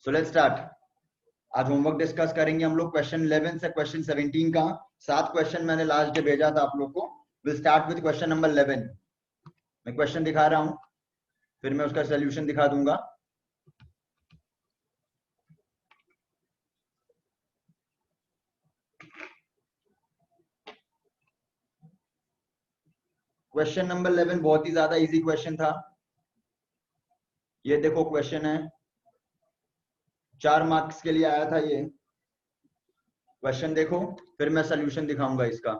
So let's start. आज homework discuss करेंगे हम लोग क्वेश्चन 11 से क्वेश्चन 17 का। 7 क्वेश्चन मैंने लास्ट डे भेजा था आप लोग को। Will start with question number 11। मैं क्वेश्चन दिखा रहा हूं, फिर मैं उसका सोल्यूशन दिखा दूंगा। क्वेश्चन नंबर 11 बहुत ही ज्यादा इजी क्वेश्चन था। ये देखो क्वेश्चन है, 4 मार्क्स के लिए आया था ये क्वेश्चन। देखो फिर मैं सोल्यूशन दिखाऊंगा इसका।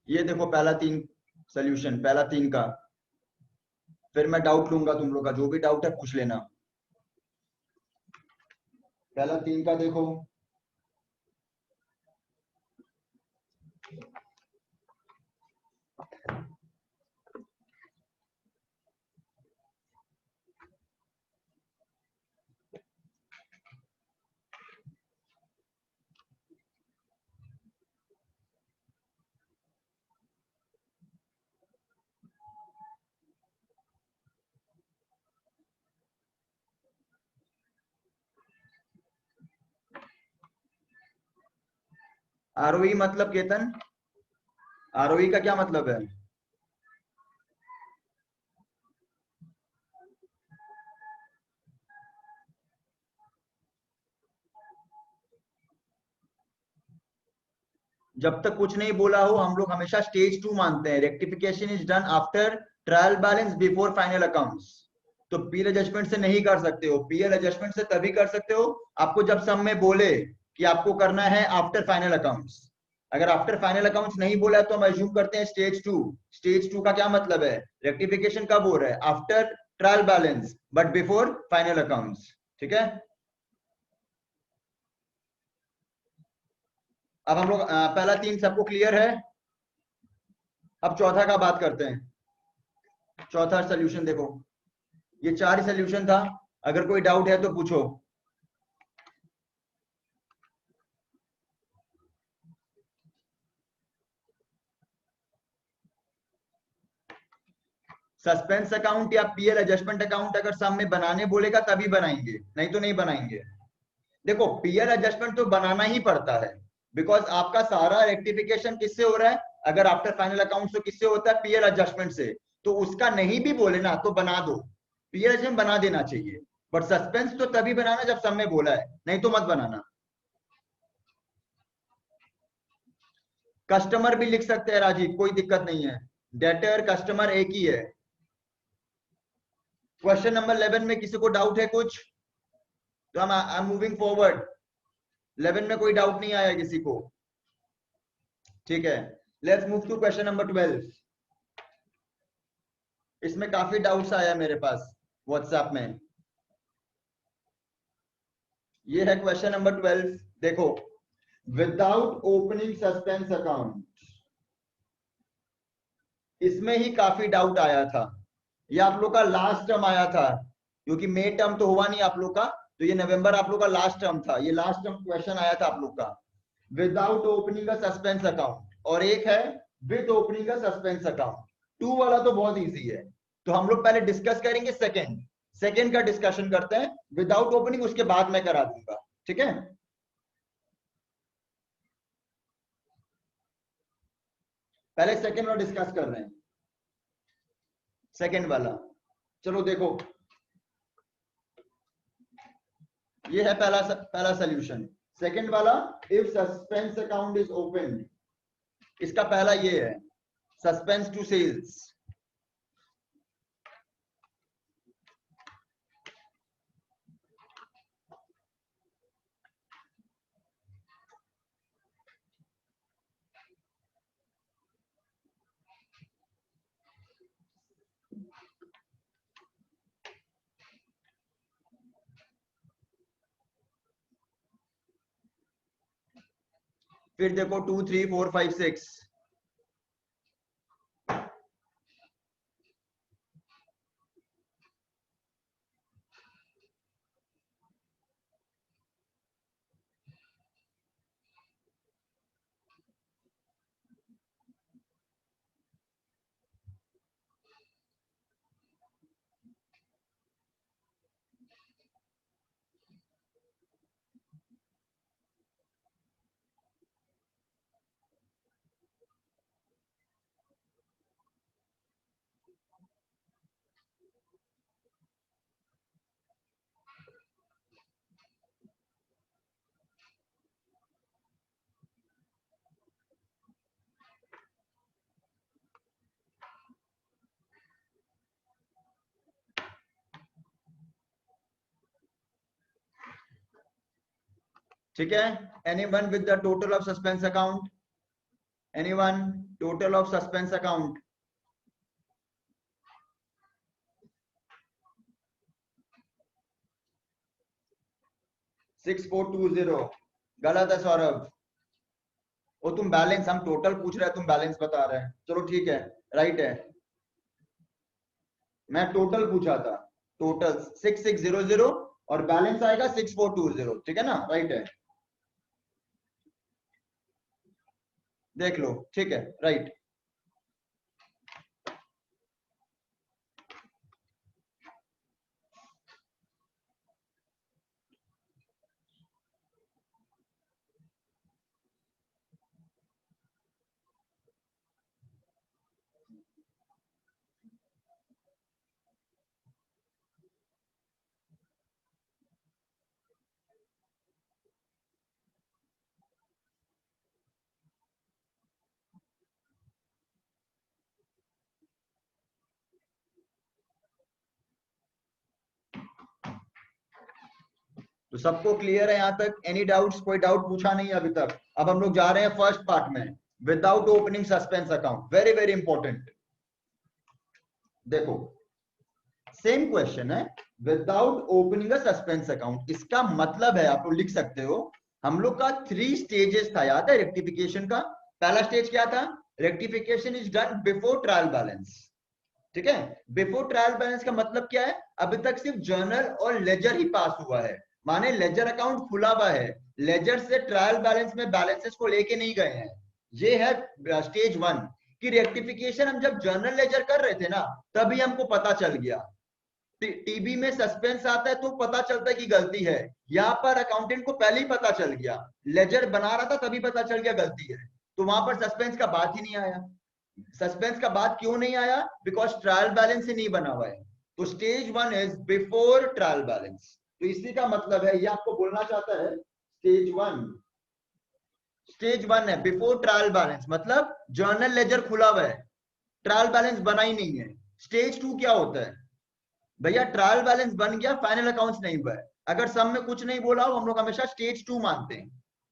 ये देखो पहला 3 सोल्यूशन, पहला 3 का। फिर मैं डाउट लूंगा, तुम लोग का जो भी डाउट है पूछ लेना। पहला 3 का देखो। आरओई मतलब केतन, आरओई का क्या मतलब है? जब तक कुछ नहीं बोला हो हम लोग हमेशा स्टेज 2 मानते हैं। Rectification is done after trial balance before final accounts. तो पीएल एडजस्टमेंट से नहीं कर सकते हो। पीएल एडजस्टमेंट से तभी कर सकते हो आपको जब सम में बोले कि आपको करना है आफ्टर फाइनल अकाउंट्स। अगर आफ्टर फाइनल अकाउंट्स नहीं बोला तो हम एज्यूम करते हैं स्टेज 2। स्टेज 2 का क्या मतलब है? रेक्टिफिकेशन कब हो रहा है? After trial balance but before final accounts. ठीक है, अब हम लोग पहला 3 सबको क्लियर है। अब चौथा का बात करते हैं। चौथा सोल्यूशन देखो, ये 4 ही सोल्यूशन था। अगर कोई डाउट है तो पूछो। सस्पेंस अकाउंट या पीएल एडजस्टमेंट अकाउंट अगर सामने बनाने बोलेगा तभी बनाएंगे, नहीं तो नहीं बनाएंगे। देखो पीएल एडजस्टमेंट तो बनाना ही पड़ता है, बिकॉज आपका सारा रेक्टिफिकेशन किससे हो रहा है? अगर आफ्टर फाइनल अकाउंट तो किससे होता है? पीएल एडजस्टमेंट से। तो उसका नहीं भी बोले ना तो बना दो, पीएल एडजस्टमेंट बना देना चाहिए। बट सस्पेंस तो तभी बनाना जब सामने बोला है, नहीं तो मत बनाना। कस्टमर भी लिख सकते हैं राजीव, कोई दिक्कत नहीं है। डेटर कस्टमर एक ही है। क्वेश्चन नंबर 11 में किसी को डाउट है कुछ? तो हम आई एम मूविंग फॉरवर्ड। 11 में कोई डाउट नहीं आया किसी को? ठीक है, let's move to question number 12। इसमें काफी डाउट्स आया मेरे पास व्हाट्सएप में। ये है क्वेश्चन नंबर 12। देखो, विदाउट ओपनिंग सस्पेंस अकाउंट, इसमें ही काफी डाउट आया था। ये आप लोग का लास्ट टर्म आया था, क्योंकि मई टर्म तो हुआ नहीं आप लोग का, तो ये नवंबर आप लोग का लास्ट टर्म था। ये लास्ट टर्म क्वेश्चन आया था आप लोग का, without opening a suspense account. और एक है with opening a suspense account. 2 वाला तो बहुत इजी है। तो हम लोग पहले डिस्कस करेंगे सेकंड। सेकंड का डिस्कशन करते हैं, विदाउट ओपनिंग उसके बाद मैं करा दूंगा। ठीक है, पहले सेकंड वाला डिस्कस कर रहे हैं। सेकंड वाला, चलो देखो, ये है पहला सोल्यूशन। सेकंड वाला, if suspense account is open, इसका पहला ये है, सस्पेंस टू सेल्स। फिर देखो 2 3 4 5 6, ठीक है, anyone with the total of suspense account, anyone total of suspense account? Six 420 गलत है सौरभ। वो तुम बैलेंस, हम टोटल पूछ रहे हैं, तुम बैलेंस बता रहे हैं। चलो ठीक है, राइट है, मैं टोटल पूछा था, टोटल 6600 और बैलेंस आएगा 6420, ठीक है ना, राइट है, देख लो, ठीक है, राइट। तो सबको क्लियर है यहां तक? Any doubts? कोई डाउट पूछा नहीं अभी तक? अब हम लोग जा रहे हैं फर्स्ट पार्ट में, without opening suspense account, very very important. देखो सेम क्वेश्चन है, without opening a suspense account, इसका मतलब है, आप लोग लिख सकते हो, हम लोग का 3 स्टेजेस था, याद है रेक्टिफिकेशन का? पहला स्टेज क्या था? Rectification is done before trial balance, ठीक है। बिफोर ट्रायल बैलेंस का मतलब क्या है? अभी तक सिर्फ जर्नल और लेजर ही पास हुआ है, माने लेजर अकाउंट खुला हुआ है, लेजर से ट्रायल बैलेंस में बैलेंसेस को लेके नहीं गए हैं। ये है स्टेज 1 की रेक्टिफिकेशन। हम जब जर्नल लेजर कर रहे थे ना, तभी हमको पता चल गया। टीबी में सस्पेंस आता है तो पता चलता है कि गलती है, यहाँ पर अकाउंटेंट को पहले ही पता चल गया, लेजर बना रहा था तभी पता चल गया गलती है, तो वहां पर सस्पेंस का बात ही नहीं आया। सस्पेंस का बात क्यों नहीं आया? बिकॉज ट्रायल बैलेंस ही नहीं बना हुआ है। तो stage 1 is before trial balance, तो इसी का मतलब है, ये आपको बोलना चाहता है स्टेज 1 है बिफोर ट्रायल बैलेंस, मतलब जर्नल लेजर खुला हुआ है, ट्रायल बैलेंस बना ही नहीं है। स्टेज 2 क्या होता है? भैया ट्रायल बैलेंस बन गया, फाइनल अकाउंट्स नहीं हुआ है। अगर सम में कुछ नहीं बोला हो, हम लोग हमेशा स्टेज 2 मानते हैं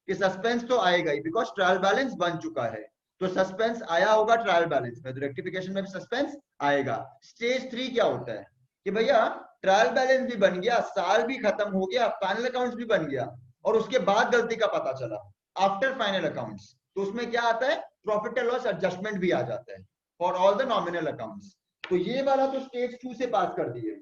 कि सस्पेंस तो आएगा ही, बिकॉज ट्रायल बैलेंस बन चुका है, तो सस्पेंस आया होगा ट्रायल बैलेंस में, तो रेक्टिफिकेशन में भी सस्पेंस आएगा। स्टेज 3 क्या होता है कि भैया ट्रायल बैलेंस भी बन गया, साल भी खत्म हो गया, फाइनल अकाउंट्स भी बन गया, और उसके बाद गलती का पता चला आफ्टर फाइनल अकाउंट्स, तो उसमें क्या आता है? प्रॉफिट एंड लॉस एडजस्टमेंट भी आ जाता है for all the nominal accounts. तो ये वाला तो स्टेज 2 से पास कर दिए,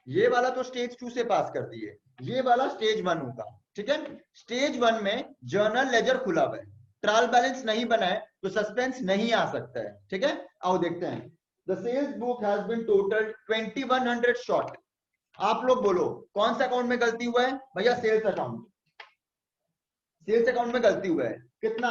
ये वाला तो स्टेज 2 से पास कर दिए, ये वाला स्टेज 1 होगा, ठीक है। स्टेज 1 में जर्नल लेजर खुला हुआ है, ट्रायल बैलेंस नहीं बना है, तो सस्पेंस नहीं आ सकता है, ठीक है। आओ देखते हैं। The sales book has been total 2100 short. आप लोग बोलो कौन सा अकाउंट में गलती हुआ है? भैया सेल्स अकाउंट, सेल्स अकाउंट में गलती हुआ है, कितना?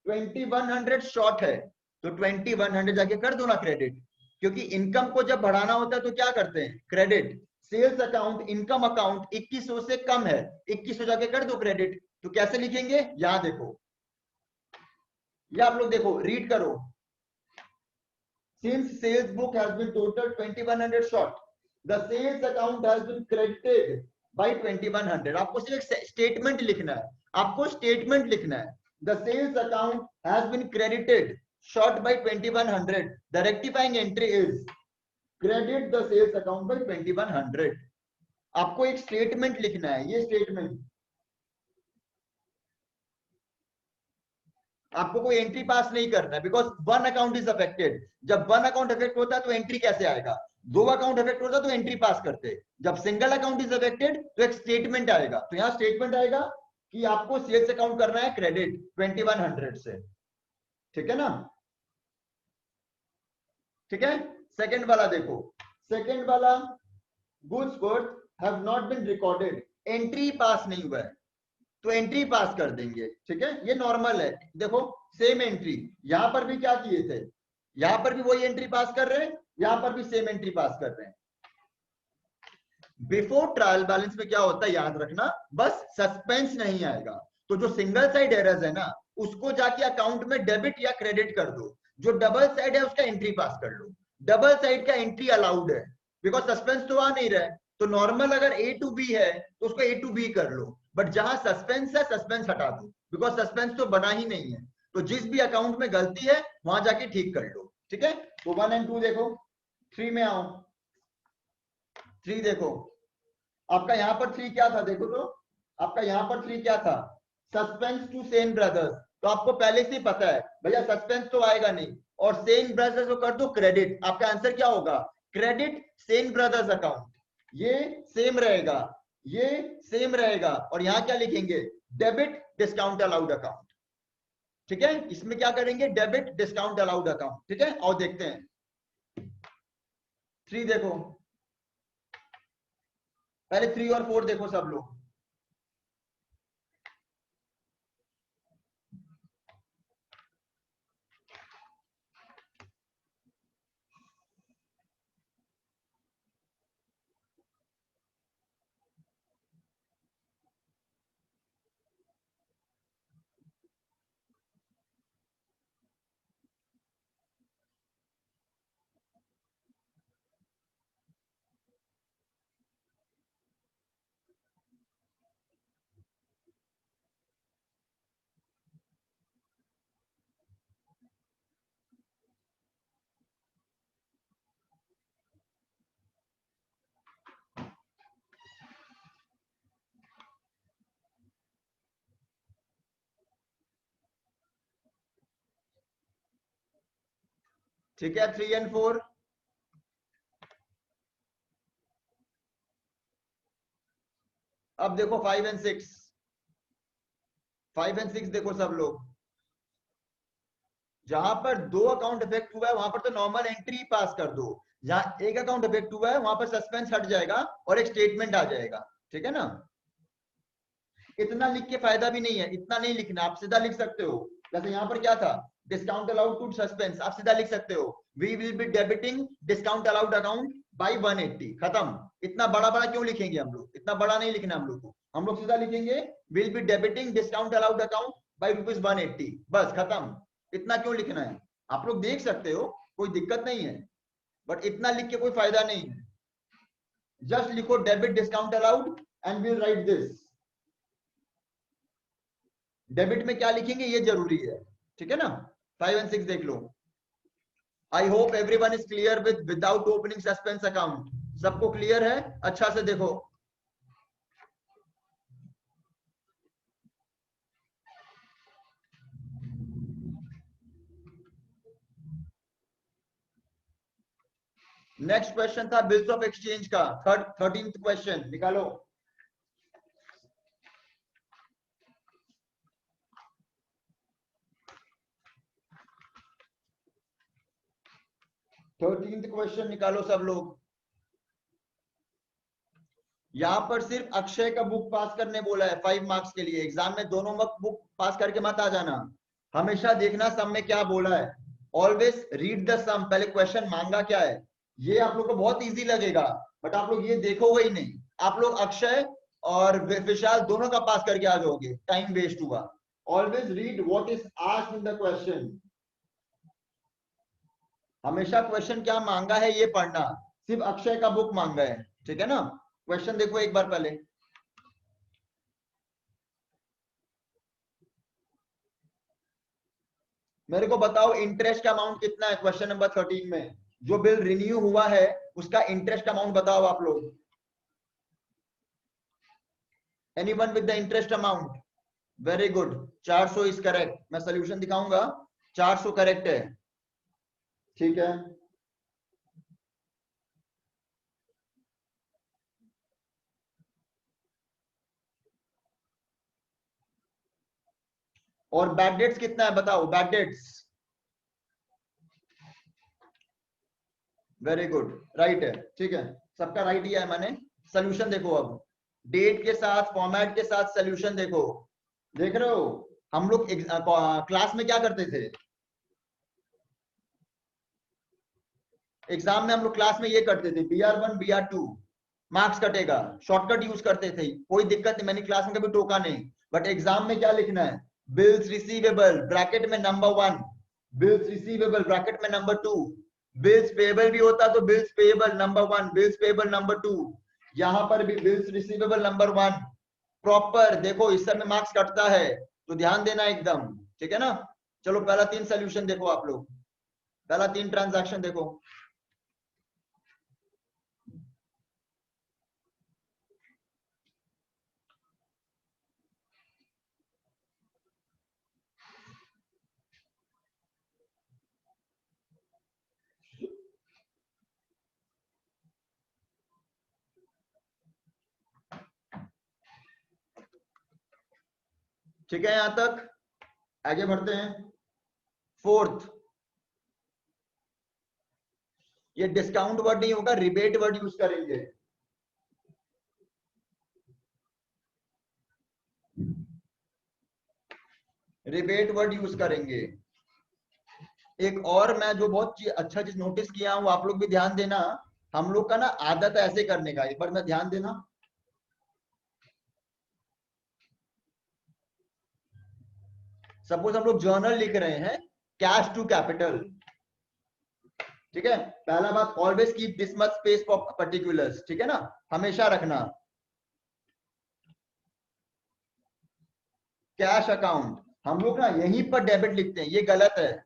2100 शॉर्ट है, तो 2100 जाके कर दो ना क्रेडिट, क्योंकि इनकम को जब बढ़ाना होता है तो क्या करते हैं? Credit. Sales account income account 2100 से कम है, 2100 जाके कर दो क्रेडिट। तो कैसे लिखेंगे? यहां देखो, ये आप लोग देखो, रीड करो। Since sales book has been total 2100 short, the sales account has been credited by 2100। आपको सिर्फ स्टेटमेंट लिखना है, आपको स्टेटमेंट लिखना है। The sales account has been credited short by 2100। The rectifying entry is credit the sales account by 2100। आपको एक statement लिखना है, ये स्टेटमेंट, आपको कोई एंट्री पास नहीं करना है, बिकॉज 1 अकाउंट इज अफेक्टेड। जब 1 अकाउंट अफेक्ट होता है तो एंट्री कैसे आएगा? 2 अकाउंट अफेक्ट होता है तो एंट्री पास करते। जब सिंगल अकाउंट इज अफेक्टेड तो एक स्टेटमेंट आएगा, तो यहां स्टेटमेंट आएगा कि आपको सेल्स अकाउंट करना है क्रेडिट 2100 से, ठीक है ना, ठीक है। सेकंड वाला देखो, सेकंड वाला, goods worth have not been recorded, entry pass नहीं हुआ है, तो एंट्री पास कर देंगे, ठीक है, ये नॉर्मल है। देखो सेम एंट्री, यहां पर भी क्या किए थे, यहां पर भी वही एंट्री पास कर रहे हैं, यहां पर भी सेम एंट्री पास कर रहे हैं। बिफोर ट्रायल बैलेंस में क्या होता है याद रखना, बस सस्पेंस नहीं आएगा, तो जो सिंगल साइड एरर्स है ना, उसको जाके अकाउंट में डेबिट या क्रेडिट कर दो, जो डबल साइड है उसका एंट्री पास कर लो। डबल साइड का एंट्री अलाउड है, बिकॉज सस्पेंस तो आ नहीं रहा है, तो नॉर्मल अगर ए टू बी है तो उसको ए टू बी कर लो, बट जहां सस्पेंस है सस्पेंस हटा दो, बिकॉज सस्पेंस तो बना ही नहीं है। तो जिस भी अकाउंट में गलती है वहां जाके ठीक कर लो, ठीक है। तो 1 एंड 2 देखो, 3 में आओ। 3 देखो, आपका यहाँ पर 3 क्या था, देखो तो आपका यहाँ पर 3 क्या था, सस्पेंस टू सेन ब्रदर्स। तो आपको पहले से ही पता है भैया सस्पेंस तो आएगा नहीं, और सेन ब्रदर्स को कर दो क्रेडिट। आपका आंसर क्या होगा, क्रेडिट सेन ब्रदर्स अकाउंट। ये सेम रहेगा, ये सेम रहेगा, और यहाँ क्या लिखेंगे, डेबिट डिस्काउंट अलाउड अकाउंट, ठीक है। इसमें क्या करेंगे, डेबिट डिस्काउंट अलाउड अकाउंट, ठीक है। और देखते हैं 3 देखो, पहले 3 और 4 देखो सब लोग। ठीक है, 3 एंड 4। अब देखो 5 एंड 6, 5 एंड 6 देखो सब लोग। जहां पर 2 अकाउंट इफेक्ट हुआ है वहां पर तो नॉर्मल एंट्री पास कर दो, जहां एक अकाउंट इफेक्ट हुआ है वहां पर सस्पेंस हट जाएगा और एक स्टेटमेंट आ जाएगा, ठीक है ना। इतना लिख के फायदा भी नहीं है, इतना नहीं लिखना, आप सीधा लिख सकते हो। जैसे यहाँ पर क्या था, डिस्काउंट अलाउड टू सस्पेंस, आप सीधा लिख सकते हो, we will be debiting discount allowed account by 180, खत्म। इतना बड़ा बड़ा क्यों लिखेंगे हम लोग, इतना बड़ा नहीं लिखना हम लोग को, हम लोग सीधा लिखेंगे will be debiting discount allowed account by ₹180, बस खत्म। इतना क्यों लिखना है, आप लोग देख सकते हो, कोई दिक्कत नहीं है, बट इतना लिख के कोई फायदा नहीं है। जस्ट लिखो debit discount allowed and will write this. Debit में क्या लिखेंगे ये जरूरी है, ठीक है ना। 5 एंड 6 देख लो। I hope everyone is clear with without opening suspense account. सबको क्लियर है, अच्छा से देखो। नेक्स्ट क्वेश्चन था बिल्स ऑफ एक्सचेंज का, 13th क्वेश्चन निकालो। क्वेश्चन निकालो सब लोग। यहां पर सिर्फ अक्षय का बुक पास करने बोला है 5 मार्क्स के लिए। एग्जाम में दोनों बुक पास करके मत आ जाना, हमेशा देखना सम में क्या बोला है। ऑलवेज रीड द सम, पहले क्वेश्चन मांगा क्या है। ये आप लोग को बहुत इजी लगेगा, बट आप लोग ये देखोगे ही नहीं। आप लोग अक्षय और विशाल दोनों का पास करके आ जाओगे, टाइम वेस्ट हुआ। Always read what is asked in the question, हमेशा क्वेश्चन क्या मांगा है ये पढ़ना। सिर्फ अक्षय का बुक मांगा है, ठीक है ना। क्वेश्चन देखो एक बार पहले। मेरे को बताओ इंटरेस्ट का अमाउंट कितना है क्वेश्चन नंबर 13 में। जो बिल रिन्यू हुआ है उसका इंटरेस्ट अमाउंट बताओ आप लोग। Anyone with the interest amount, very good, 400 is correct. मैं सोल्यूशन दिखाऊंगा, 400 करेक्ट है, ठीक है। और बैड डेट्स कितना है बताओ, bad debts, very good, right है, ठीक है। सबका राइट ही है मैंने। सोल्यूशन देखो, अब डेट के साथ फॉर्मेट के साथ सोल्यूशन देखो। देख रहे हो, हम लोग क्लास में क्या करते थे, एग्जाम में हम लोग क्लास में ये करते थे, BR1 BR2 मार्क्स कटेगा, शॉर्टकट यूज करते थे, कोई दिक्कत नहीं, मैंने क्लास में कभी टोका नहीं। बट एग्जाम में क्या लिखना है, बिल्स रिसीवेबल ब्रैकेट में नंबर 1, बिल्स रिसीवेबल ब्रैकेट में नंबर 2, बिल्स पेएबल भी होता तो bills payable number 1, bills payable number 2। यहाँ पर भी बिल्स रिसीवेबल नंबर 1 प्रॉपर, देखो इस सब में मार्क्स कटता है तो ध्यान देना एकदम, ठीक है ना। चलो पहला 3 सोल्यूशन देखो आप लोग, पहला 3 ट्रांजैक्शन देखो। ठीक है, यहां तक आगे बढ़ते हैं। फोर्थ, ये डिस्काउंट वर्ड नहीं होगा, रिबेट वर्ड यूज करेंगे। रिबेट वर्ड यूज करेंगे। एक और मैं जो बहुत अच्छा चीज नोटिस किया हूं, आप लोग भी ध्यान देना, हम लोग का ना आदत है ऐसे करने का, एक बार मैं ध्यान देना। सपोज हम लोग जर्नल लिख रहे हैं, कैश टू कैपिटल, ठीक है। पहला बात, always keep this much space for particulars, ठीक है ना, हमेशा रखना। कैश अकाउंट हम लोग ना यहीं पर डेबिट लिखते हैं, ये गलत है।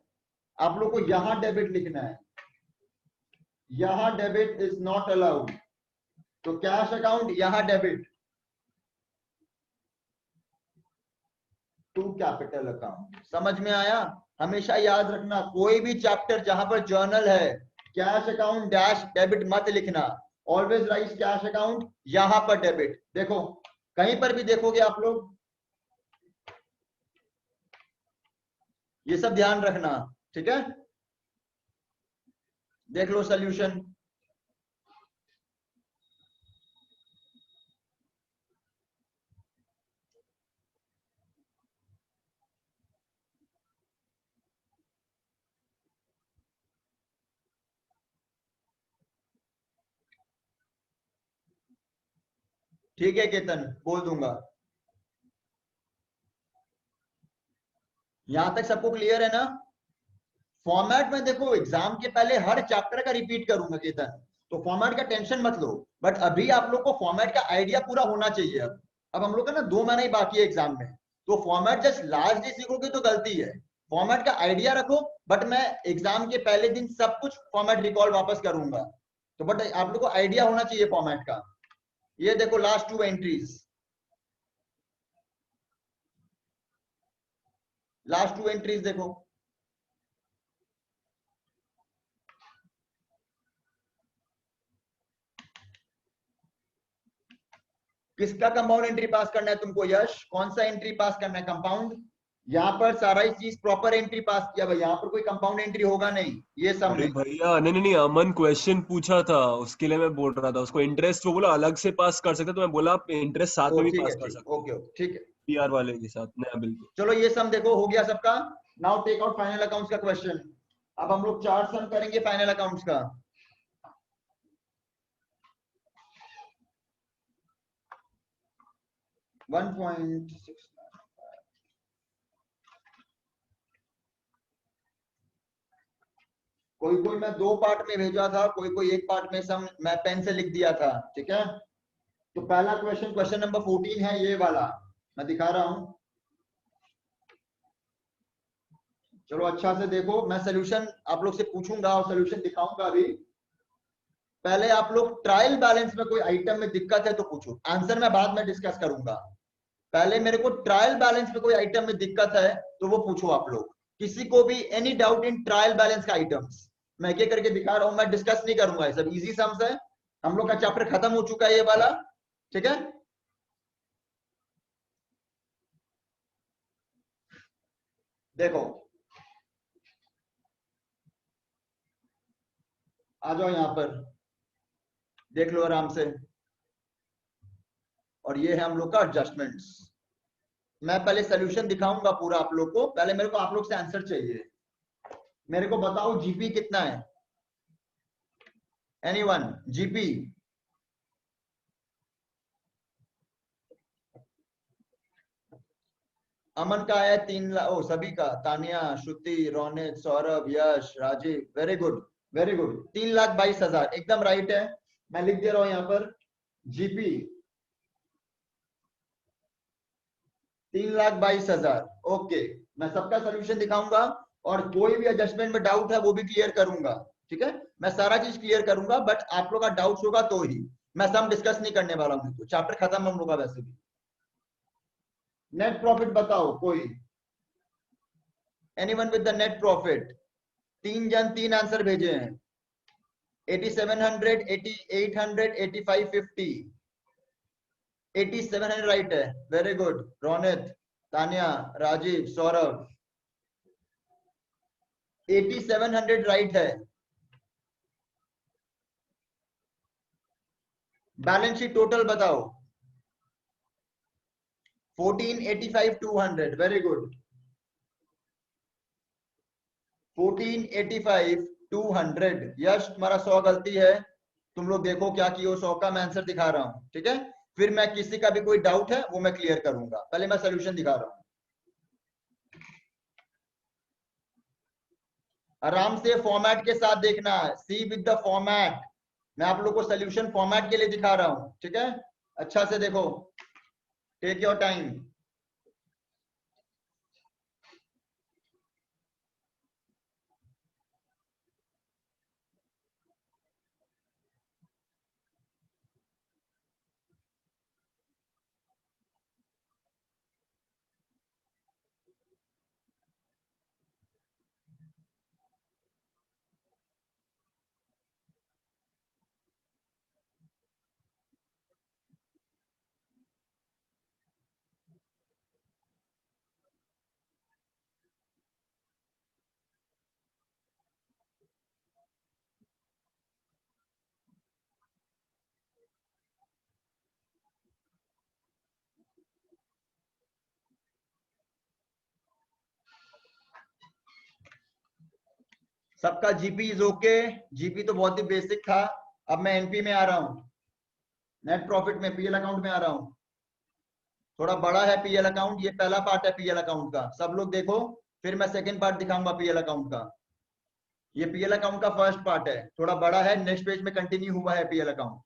आप लोग को यहां डेबिट लिखना है, यहां डेबिट इज नॉट अलाउड। तो कैश अकाउंट यहां डेबिट टू कैपिटल अकाउंट। समझ में आया? हमेशा याद रखना, कोई भी चैप्टर जहां पर जर्नल है, कैश अकाउंट डैश डेबिट मत लिखना, ऑलवेज राइट कैश अकाउंट, यहां पर डेबिट। देखो कहीं पर भी देखोगे आप लोग, ये सब ध्यान रखना, ठीक है। देख लो सोल्यूशन। ठीक है केतन, बोल दूंगा। यहां तक सबको क्लियर है ना? फॉर्मेट में देखो, एग्जाम के पहले हर चैप्टर का रिपीट करूंगा केतन, तो फॉर्मेट का टेंशन मत लो। बट अभी आप लोग को फॉर्मेट का आइडिया पूरा होना चाहिए। अब हम लोग का ना 2 महीने ही बाकी है एग्जाम में, तो फॉर्मेट जस्ट लास्ट डे सीखोगे तो गलती है। फॉर्मेट का आइडिया रखो, बट मैं एग्जाम के पहले दिन सब कुछ फॉर्मेट रिकॉल वापस करूंगा, तो बट आप लोग को आइडिया होना चाहिए फॉर्मेट का। ये देखो लास्ट 2 एंट्रीज, लास्ट 2 एंट्रीज देखो। किसका कंपाउंड एंट्री पास करना है तुमको यश? कौन सा एंट्री पास करना है? कंपाउंड। यहाँ पर सारा ही चीज प्रॉपर एंट्री पास किया भाई, यहाँ पर कोई कंपाउंड एंट्री होगा नहीं, ये सब अरे में। भैया, नहीं नहीं नहीं, अमन क्वेश्चन पूछा था, उसके लिए मैं बोल रहा था। उसको इंटरेस्ट वो बोला अलग से पास कर सकते, तो मैं बोला आप इंटरेस्ट साथ ओ में भी ठीक है, पास कर ठीक, सकते हो, ओके ओके, ठीक है। पीआर वाले के साथ, नया बिल के। चलो ये सम देखो, हो गया सबका। Now take out final accounts का क्वेश्चन। अब हम लोग 4 सम करेंगे फाइनल अकाउंट्स का। 1.6, कोई कोई मैं 2 पार्ट में भेजा था, कोई कोई एक पार्ट में सम मैं पेन से लिख दिया था, ठीक है। तो पहला क्वेश्चन, क्वेश्चन नंबर 14 है ये वाला, मैं दिखा रहा हूं। चलो अच्छा से देखो, मैं सोल्यूशन आप लोग से पूछूंगा और सोल्यूशन दिखाऊंगा अभी। पहले आप लोग ट्रायल बैलेंस में कोई आइटम में दिक्कत है तो पूछो, आंसर मैं बाद में डिस्कस करूंगा। पहले मेरे को ट्रायल बैलेंस में कोई आइटम में दिक्कत है तो वो पूछो आप लोग। किसी को भी any doubt in trial balance का आइटम्स, मैं एक एक करके दिखा रहा हूं, मैं डिस्कस नहीं करूंगा, ये सब इजी सम्स है। हम लोग का चैप्टर खत्म हो चुका है ये वाला, ठीक है। देखो आ जाओ यहां पर, देख लो आराम से। और ये है हम लोग का एडजस्टमेंट्स। मैं पहले सोल्यूशन दिखाऊंगा पूरा आप लोग को, पहले मेरे को आप लोग से आंसर चाहिए। मेरे को बताओ जीपी कितना है? एनीवन? जीपी अमन का है 3 लाख, ओ सभी का, Tania, Shruti, Ronit, Saurabh, Yash, Rajiv, very good very good. 3,22,000 एकदम राइट है। मैं लिख दे रहा हूं यहाँ पर जीपी 3,22,000। ओके, मैं सबका सोल्यूशन दिखाऊंगा और कोई भी एडजस्टमेंट में डाउट है वो भी क्लियर करूंगा। ठीक है, मैं सारा चीज क्लियर करूंगा, बट आप लोग का डाउट होगा तो ही। मैं सम डिस्कस नहीं करने वाला हूं, तो चैप्टर खत्म हम लोग का वैसे भी। नेट प्रॉफिट बताओ कोई, anyone with the net profit. 3 answer भेजे हैं, 8700, 8800, 8550। 8700 राइट है, very good. Ronit, Tania, Rajeev, Saurabh, 8700 right है। बैलेंस शीट टोटल बताओ, 1485,200, वेरी गुड। 1485,200। यश, तुम्हारा 100 गलती है, तुम लोग देखो क्या किए 100 का, मैं आंसर दिखा रहा हूं। ठीक है, फिर मैं किसी का भी कोई डाउट है वो मैं क्लियर करूंगा, पहले मैं सोल्यूशन दिखा रहा हूं। आराम से फॉर्मेट के साथ देखना है, सी विद द फॉर्मेट। मैं आप लोग को सोल्यूशन फॉर्मेट के लिए दिखा रहा हूं। ठीक है, अच्छा से देखो, टेक योर टाइम। सबका जीपी इज ओके। जीपी तो बहुत ही बेसिक था। अब मैं एनपी में आ रहा हूं, नेट प्रॉफिट में, पीएल अकाउंट में आ रहा हूं। थोड़ा बड़ा है पीएल अकाउंट, ये पहला पार्ट है पीएल अकाउंट का, सब लोग देखो, फिर मैं सेकंड पार्ट दिखाऊंगा पीएल अकाउंट का। ये पीएल अकाउंट का फर्स्ट पार्ट है, थोड़ा बड़ा है, नेक्स्ट पेज में कंटिन्यू हुआ है पीएल अकाउंट।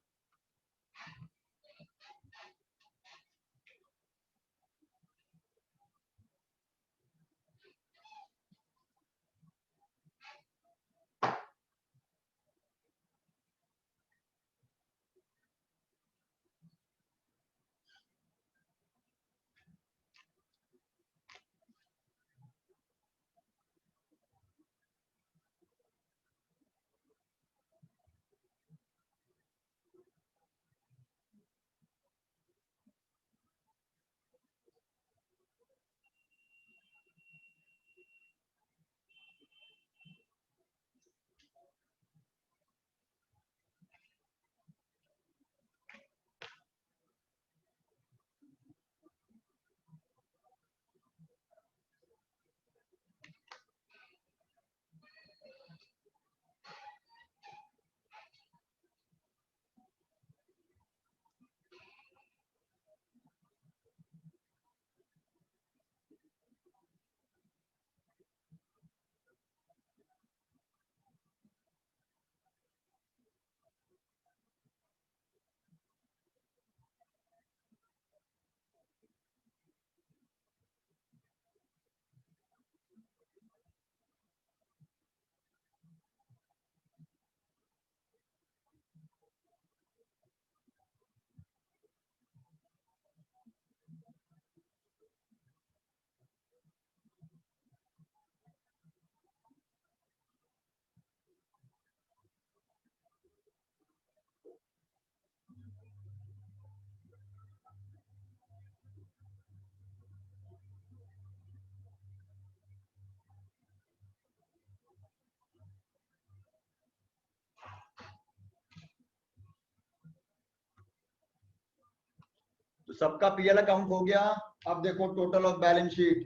तो सबका पीएल अकाउंट हो गया। अब देखो total of balance sheet,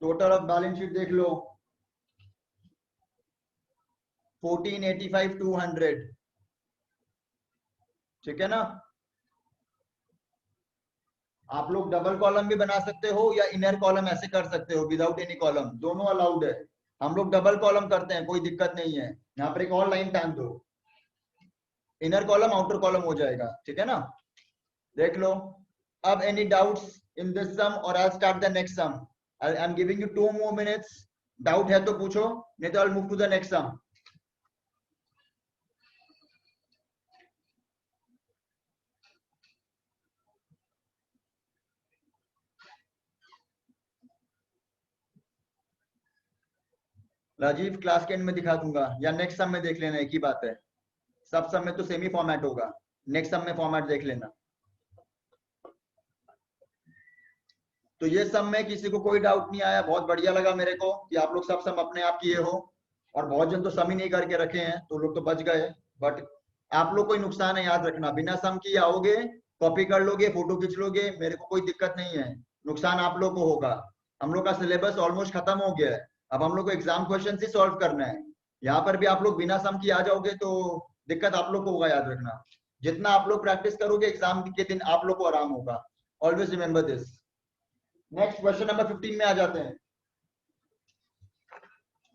total of balance sheet देख लो, 1485,200। ठीक है ना, आप लोग डबल कॉलम भी बना सकते हो या इनर कॉलम ऐसे कर सकते हो विदाउट एनी कॉलम, दोनों अलाउड है। हम लोग डबल कॉलम करते हैं, कोई दिक्कत नहीं है। यहाँ पर एक और लाइन टान दो, इनर कॉलम आउटर कॉलम हो जाएगा, ठीक है ना। देख लो अब any doubts in this sum और I start the next sum. I am giving you 2 more minutes। Doubt है तो पूछो, नहीं तो I move to the next sum. Rajeev class के एंड में दिखा दूंगा या नेक्स्ट सम में देख लेना, एक ही बात है। सब सम में तो सेमी फॉर्मेट होगा, नेक्स्ट सम में फॉर्मेट देख लेना। तो ये सम में किसी को कोई डाउट नहीं आया, बहुत बढ़िया लगा मेरे को कि आप लोग सब सम अपने आप किए हो, और बहुत जन तो सम ही नहीं करके रखे हैं, तो लोग तो बच गए। बट आप लोग कोई नुकसान है याद रखना, बिना सम किए आओगे, कॉपी कर लोगे, फोटो खींच लोगे, मेरे को कोई दिक्कत नहीं है, नुकसान आप लोग को होगा। हम लोग का सिलेबस ऑलमोस्ट खत्म हो गया है, अब हम लोग को एग्जाम क्वेश्चन ही सॉल्व करना है। यहाँ पर भी आप लोग बिना सम किए आ जाओगे तो दिक्कत आप लोग को होगा, याद रखना। जितना आप लोग प्रैक्टिस करोगे एग्जाम के दिन आप लोग को आराम होगा। Always remember this. Next question number 15 में आ जाते हैं।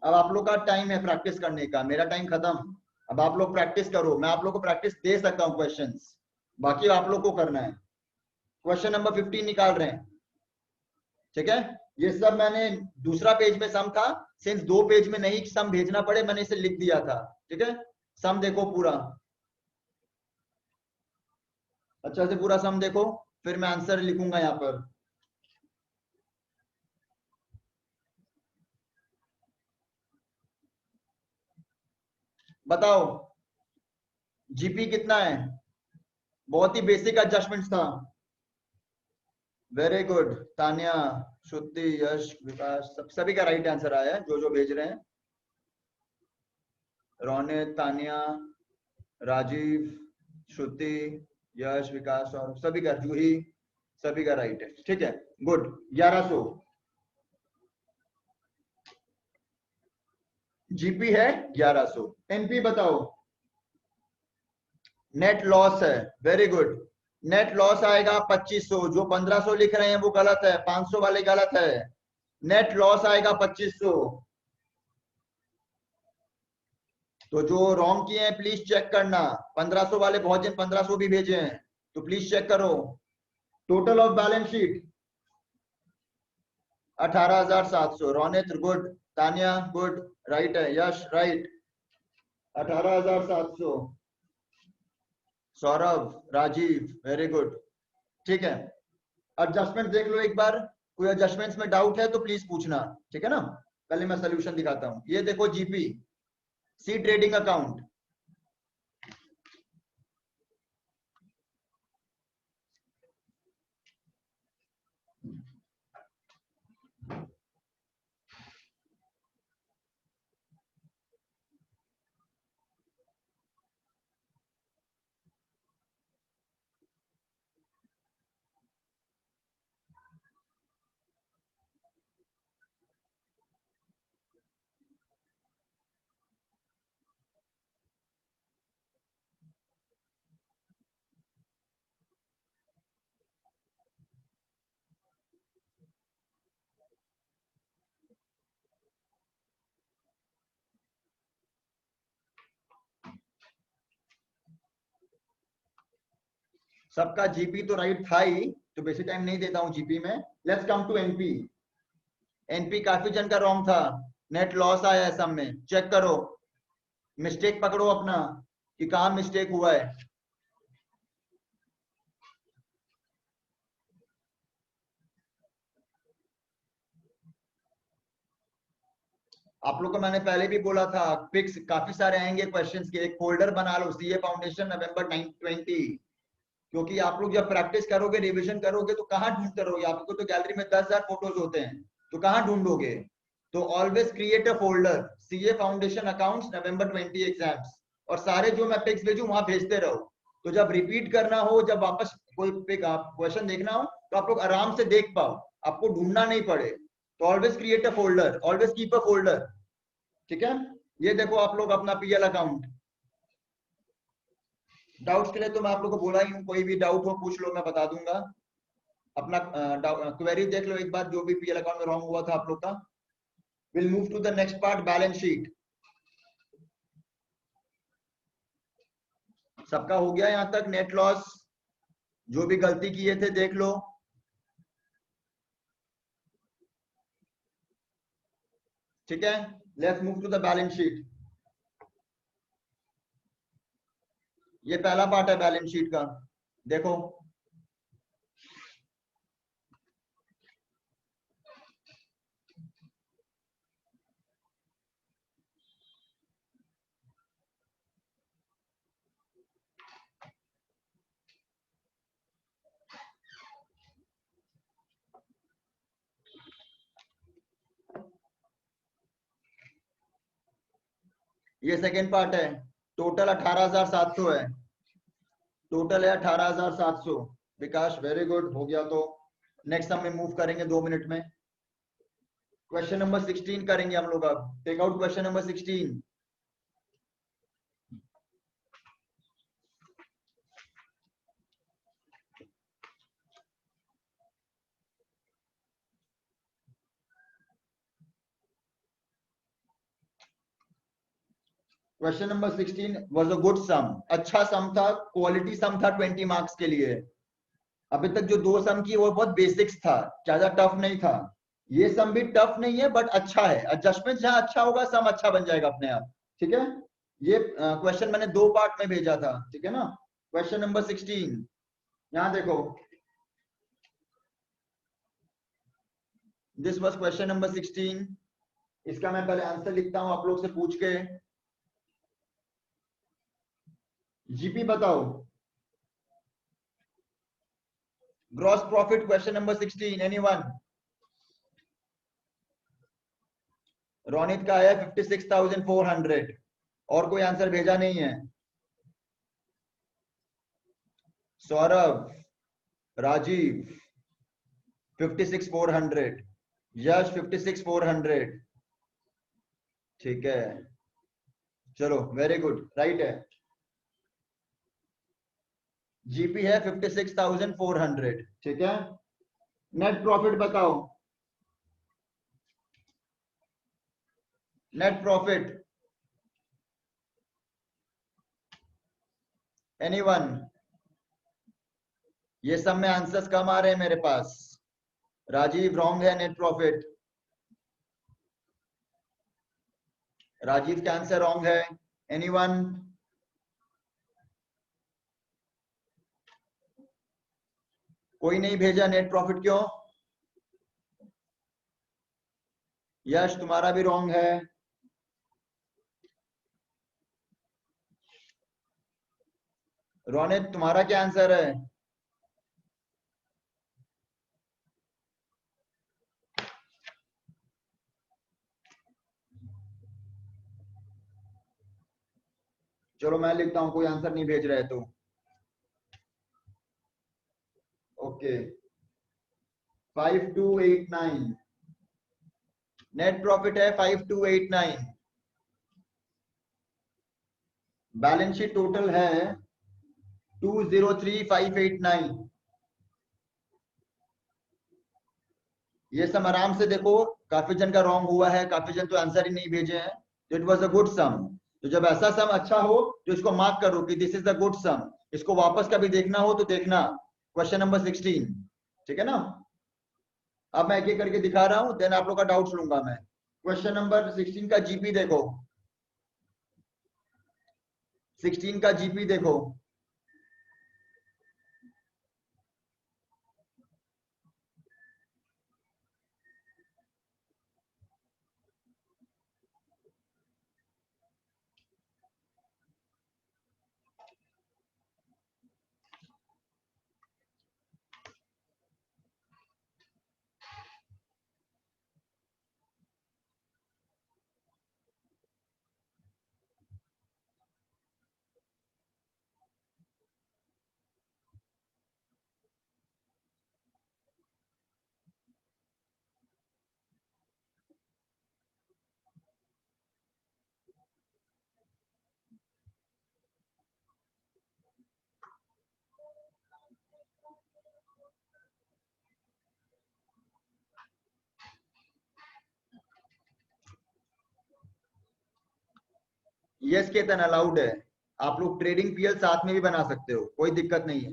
अब आप लोग का टाइम है प्रैक्टिस करने का, मेरा टाइम खत्म। अब आप लोग प्रैक्टिस करो, मैं आप लोग को प्रैक्टिस दे सकता हूँ क्वेश्चंस, बाकी आप लोग को करना है। क्वेश्चन नंबर 15 निकाल रहे हैं, ठीक है। ये सब मैंने दूसरा पेज में सम था, सिंस 2 पेज में नहीं सम भेजना पड़े मैंने इसे लिख दिया था, ठीक है। सम देखो पूरा, अच्छा से पूरा सम देखो, फिर मैं आंसर लिखूंगा यहाँ पर। बताओ जीपी कितना है। बहुत ही बेसिक एडजस्टमेंट था। वेरी गुड तान्या, श्रुति, यश, विकास, सभी का राइट आंसर आया है जो जो भेज रहे हैं। रोनित, तान्या, राजीव, श्रुति, यश, विकास और सभी का, जूही, सभी का राइट है, ठीक है। गुड। 1100 जीपी है, 1100। एनपी बताओ। नेट लॉस है, वेरी गुड। नेट लॉस आएगा 2500, जो 1500 लिख रहे हैं वो गलत है, 500 वाले गलत है। नेट लॉस आएगा 2500। तो जो रॉन्ग किए हैं प्लीज चेक करना, 1500 वाले बहुत जन 1500 भी भेजे हैं, तो प्लीज चेक करो। Total of balance sheet 18,700। Ronit good, Tanya good, right है, Yash right 18,700। Saurabh, Rajiv very good, ठीक है। एडजस्टमेंट देख लो एक बार, कोई एडजस्टमेंट्स में डाउट है तो प्लीज पूछना, ठीक है ना। पहले मैं सोल्यूशन दिखाता हूँ। ये देखो जीपी, सी ट्रेडिंग अकाउंट, सबका जीपी तो राइट था ही, तो बेसी टाइम नहीं देता हूं जीपी में। Let's come to NP. NP काफी जन का रॉन्ग था, नेट लॉस आया है सब में, चेक करो, मिस्टेक पकड़ो अपना कि कहां मिस्टेक हुआ है। आप लोग को मैंने पहले भी बोला था, फिक्स काफी सारे आएंगे क्वेश्चंस के, एक फोल्डर बना लो, सीए फाउंडेशन नवंबर 920। क्योंकि आप लोग जब प्रैक्टिस करोगे, रिवीजन करोगे, तो कहाँ ढूंढते रहोगे, आपको तो गैलरी में 10,000 फोटोज होते हैं, तो कहाँ ढूंढोगे। तो always create a folder, CA foundation accounts November 20 exams, और सारे जो मैं पिक्स भेजू वहां भेजते रहो। तो जब रिपीट करना हो, जब वापस कोई पिक आप क्वेश्चन देखना हो, तो आप लोग आराम से देख पाओ, आपको ढूंढना नहीं पड़े। तो always create a folder, always keep a folder, ठीक है। ये देखो आप लोग अपना पीएल अकाउंट। डाउट्स के लिए तो मैं आप लोग को बोला ही हूँ, कोई भी डाउट हो पूछ लो, मैं बता दूंगा। अपना क्वेरी देख लो एक बार, जो भी पीएल अकाउंट में रॉन्ग हुआ था आप लोग का। Will move to the next part, balance sheet. सबका हो गया यहां तक नेट लॉस? जो भी गलती किए थे देख लो। ठीक है, let's move to the balance sheet. ये पहला पार्ट है बैलेंस शीट का, देखो। ये सेकेंड पार्ट है। टोटल 18,700 है। टोटल है 18,700। विकास वेरी गुड, हो गया। तो नेक्स्ट हम मूव करेंगे 2 मिनट में। क्वेश्चन नंबर 16 करेंगे हम लोग अब। Take out question number 16। Question number 16 was a good sum. अच्छा सम था, क्वालिटी सम था 20 मार्क्स के लिए। अभी तक जो 2 सम की वो बहुत बेसिक्स था, ज्यादा टफ नहीं था। ये सम भी टफ नहीं है बट अच्छा है। एडजस्टमेंट जहां अच्छा होगा सम अच्छा बन जाएगा अपने आप। ठीक है, ये क्वेश्चन मैंने 2 पार्ट में भेजा था, ठीक है ना। क्वेश्चन नंबर 16 यहाँ देखो। This was question number 16। इसका मैं पहले आंसर लिखता हूं आप लोग से पूछ के। जीपी बताओ। Gross profit question number 16, anyone? Ronit का है 56,400। और कोई आंसर भेजा नहीं है? सौरभ, राजीव 56,400, यश 56,400। ठीक है, चलो वेरी गुड, राइट है। जीपी है 56,400। ठीक है, नेट प्रॉफिट बताओ। Net profit anyone? ये सब में आंसर्स कम आ रहे हैं मेरे पास। राजीव रॉन्ग है नेट प्रॉफिट। राजीव का आंसर रॉन्ग है। एनीवन? कोई नहीं भेजा नेट प्रॉफिट, क्यों? यश तुम्हारा भी रॉन्ग है। रोनित तुम्हारा क्या आंसर है? चलो मैं लिखता हूं, कोई आंसर नहीं भेज रहे तो। ओके, 5289 नेट प्रॉफिट है। 5289 बैलेंस शीट टोटल है 203589। ये सब आराम से देखो। काफी जन का रॉन्ग हुआ है, काफी जन तो आंसर ही नहीं भेजे हैं। तो इट वॉज अ गुड सम। तो जब ऐसा सम अच्छा हो तो इसको मार्क करो कि दिस इज अ गुड सम। इसको वापस कभी देखना हो तो देखना। क्वेश्चन नंबर 16, ठीक है ना। अब मैं एक एक करके दिखा रहा हूं, देन आप लोग का डाउट्स लूंगा मैं। क्वेश्चन नंबर 16 का जीपी देखो। 16 का जीपी देखो। यस केतन अलाउड है। आप लोग ट्रेडिंग पीएल साथ में भी बना सकते हो, कोई दिक्कत नहीं है,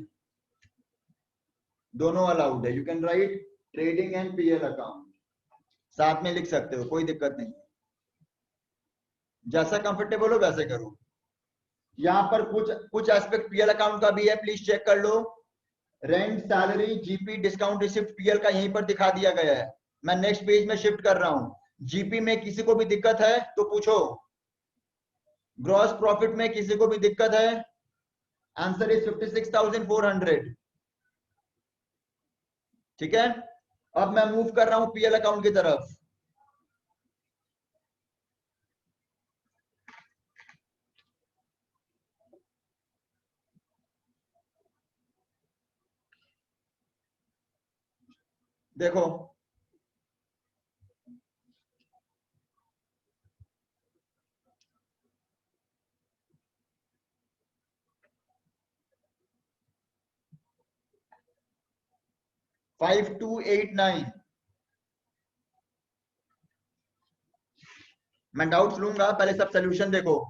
दोनों अलाउड है। You can write trading and PL account, साथ में लिख सकते हो, कोई दिक्कत नहीं, जैसा कंफर्टेबल हो वैसे करो। यहाँ पर कुछ एस्पेक्ट पीएल अकाउंट का भी है, प्लीज चेक कर लो। Rent, salary, GP, discount receipt PL का यहीं पर दिखा दिया गया है। मैं नेक्स्ट पेज में शिफ्ट कर रहा हूं। जीपी में किसी को भी दिक्कत है तो पूछो। ग्रॉस प्रॉफिट में किसी को भी दिक्कत है? Answer is 56,400। ठीक है, अब मैं मूव कर रहा हूं पीएल अकाउंट की तरफ। देखो, फाइव टू 8 9, मैं डाउट्स लूंगा, पहले सब सोल्यूशन देखो।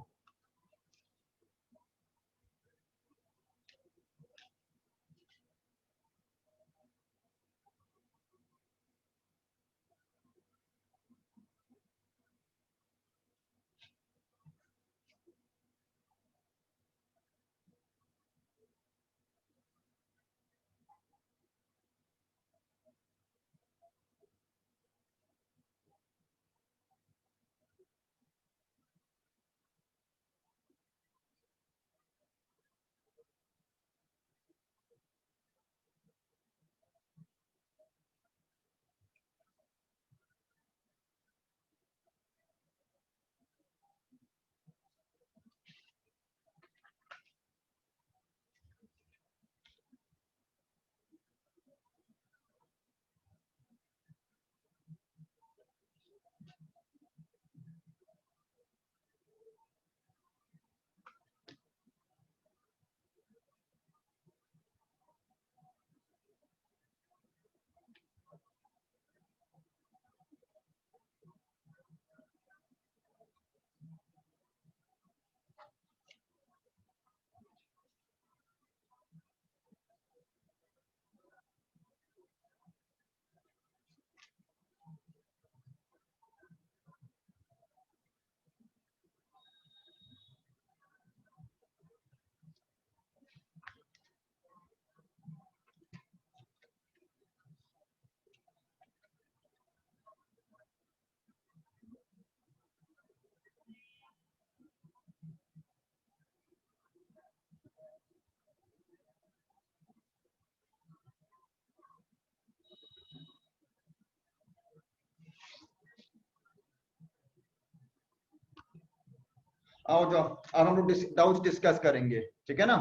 आओ जाओ, अब हम लोग डाउट्स डिस्कस करेंगे, ठीक है ना?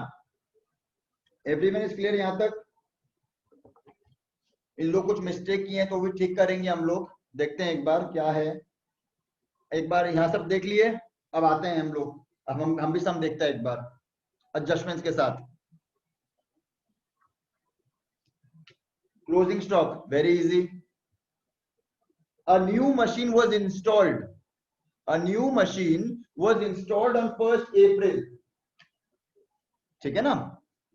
एवरीवन इज क्लियर यहाँ तक? इन लोग कुछ मिस्टेक किए हैं तो भी ठीक करेंगे हम लोग, देखते हैं एक बार क्या है। एक बार यहाँ सब देख लिए, अब आते हैं हम लोग, अब हम भी सम देखते हैं एक बार एडजस्टमेंट्स के साथ। Closing stock very easy. A new machine was installed. A new machine was installed on 1st April. ठीक है ना?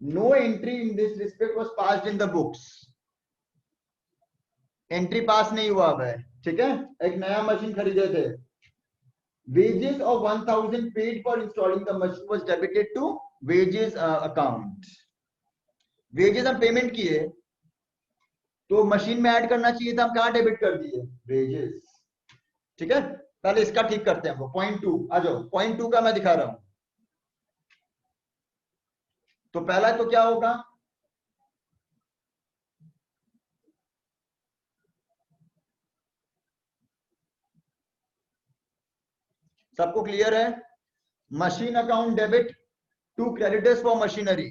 No entry in this respect was passed in the books. Entry pass नहीं हुआ है, ठीक है? एक नया मशीन खरीदे थे। Wages of 1,000 paid for installing the machine was debited to wages account. Wages हम पेमेंट किए तो मशीन में ऐड करना चाहिए था, हम कहाँ डेबिट कर दिए? वेजेस। ठीक है, पहले इसका ठीक करते हैं हम लोग। पॉइंट 2 आ जाओ, पॉइंट 2 का मैं दिखा रहा हूं। तो पहला तो क्या होगा? सबको क्लियर है? Machine account debit to creditors for machinery,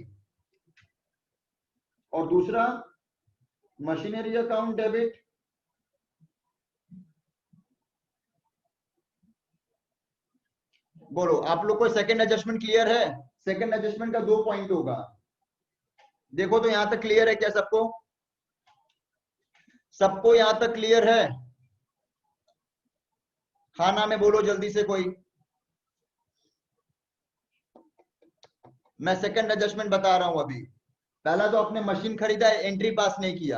और दूसरा मशीनरी अकाउंट डेबिट बोलो आप लोग को सेकंड एडजस्टमेंट क्लियर है? सेकंड एडजस्टमेंट का 2 पॉइंट होगा। देखो तो यहां तक क्लियर है क्या सबको? सबको यहां तक क्लियर है? हाँ ना में बोलो जल्दी से कोई। मैं सेकंड एडजस्टमेंट बता रहा हूं अभी। पहला तो आपने मशीन खरीदा है, एंट्री पास नहीं किया,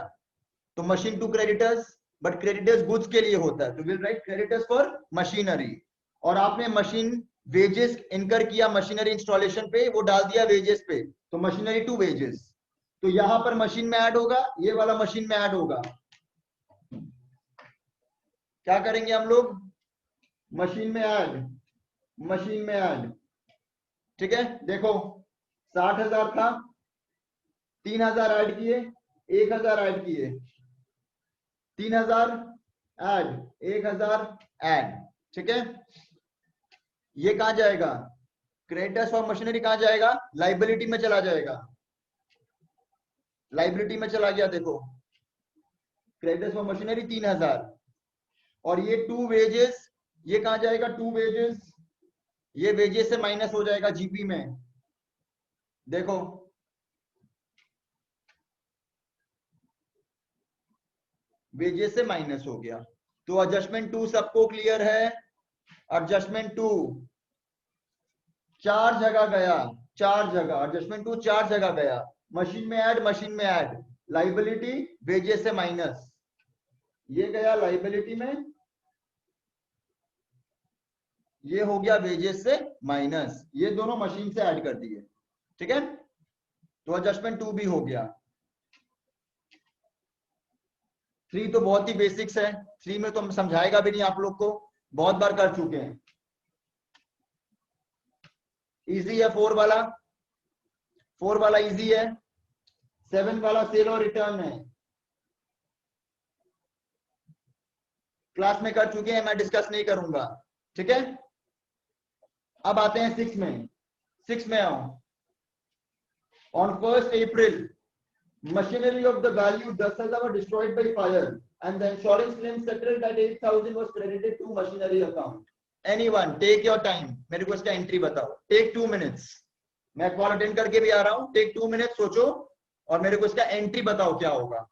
तो machine to creditors, but creditors goods के लिए होता है, तो will write creditors for machinery. और आपने मशीन वेजेस इनकर किया मशीनरी इंस्टॉलेशन पे, वो डाल दिया वेजेस पे, तो मशीनरी टू वेजेस। तो यहां पर मशीन में ऐड होगा, ये वाला मशीन में ऐड होगा। क्या करेंगे हम लोग? मशीन में ऐड, मशीन में ऐड। ठीक है, देखो 60,000 था, 3,000 ऐड किए, 1,000 ऐड किए, 3,000 ऐड, 1,000 ऐड। ठीक है, ये कहां जाएगा? क्रेडिटर्स फॉर मशीनरी कहां जाएगा? लाइबिलिटी में चला जाएगा, लाइबिलिटी में चला गया। देखो क्रेडिटर्स फॉर मशीनरी 3,000, और ये टू वेजेस, ये कहां जाएगा? टू वेजेस, ये वेजेस से माइनस हो जाएगा जीपी में। देखो वेजेस से माइनस हो गया। तो एडजस्टमेंट टू सबको क्लियर है? एडजस्टमेंट टू 4 जगह गया, 4 जगह एडजस्टमेंट टू 4 जगह गया। मशीन में ऐड, मशीन में ऐड, लाइबिलिटी वेजेस से माइनस, ये गया लाइबिलिटी में, ये हो गया वेजेस से माइनस, ये दोनों मशीन से ऐड कर दिए। ठीक है, तो एडजस्टमेंट टू भी हो गया। 3 तो बहुत ही बेसिक्स है, 3 में तो हम समझाएगा भी नहीं आप लोग को, बहुत बार कर चुके हैं। इजी है 4 वाला, 4 वाला इजी है। 7 वाला सेल और रिटर्न है, क्लास में कर चुके हैं, मैं डिस्कस नहीं करूंगा। ठीक है, अब आते हैं 6 में। 6 में आओ। On 1st April machinery of the value 10,000 were destroyed by fire and the insurance claim settled that 8,000 was credited to machinery account. Anyone take your time, मेरे को इसका एंट्री बताओ। टेक 2 minutes, मैं कॉल अटेंड करके भी आ रहा हूं। Take 2 minutes सोचो और मेरे को इसका एंट्री बताओ क्या होगा।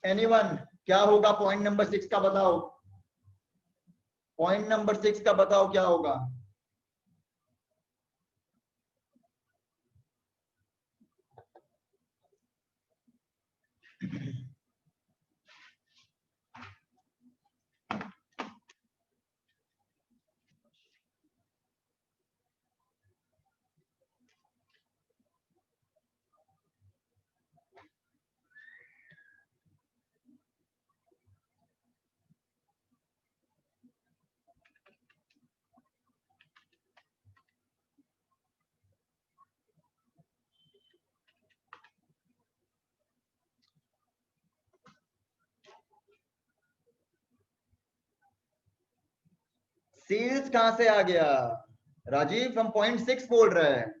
एनीवन, क्या होगा? पॉइंट नंबर 6 का बताओ, पॉइंट नंबर 6 का बताओ क्या होगा। सेल्स कहां से आ गया राजीव? हम पॉइंट 6 बोल रहे हैं,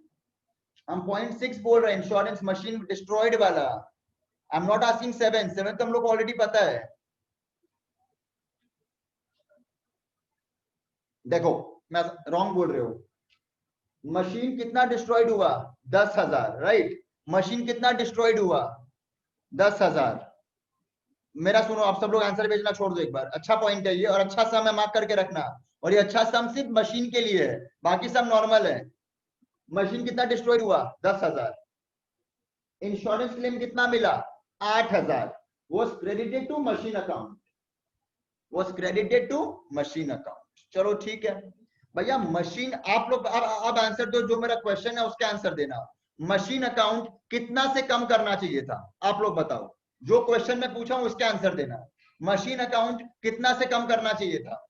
हम पॉइंट 6 बोल रहे हैं, इंश्योरेंस मशीन डिस्ट्रॉयड वाला। आई एम नॉट आस्किंग 7, 7 तो हम लोग को ऑलरेडी पता है। देखो मैं रॉन्ग बोल रहे हो। मशीन कितना डिस्ट्रॉयड हुआ? 10,000, राइट। मशीन कितना डिस्ट्रॉयड हुआ? 10,000। मेरा सुनो, आप सब लोग आंसर भेजना छोड़ दो एक बार। अच्छा पॉइंट है ये, और अच्छा सम है, मार्क करके रखना। और ये अच्छा सम सिर्फ मशीन के लिए है, बाकी सब नॉर्मल है। मशीन कितना डिस्ट्रॉयड हुआ? 10,000। इंश्योरेंस क्लेम कितना मिला? 8,000। was credited to machine account, was credited to machine account। चलो ठीक है, भैया मशीन, आप लोग अब आंसर दो, जो मेरा क्वेश्चन है उसके आंसर देना। मशीन अकाउंट कितना से कम करना चाहिए था, आप लोग बताओ। जो क्वेश्चन मैं पूछा हूं उसके आंसर देना। मशीन अकाउंट कितना से कम करना चाहिए था?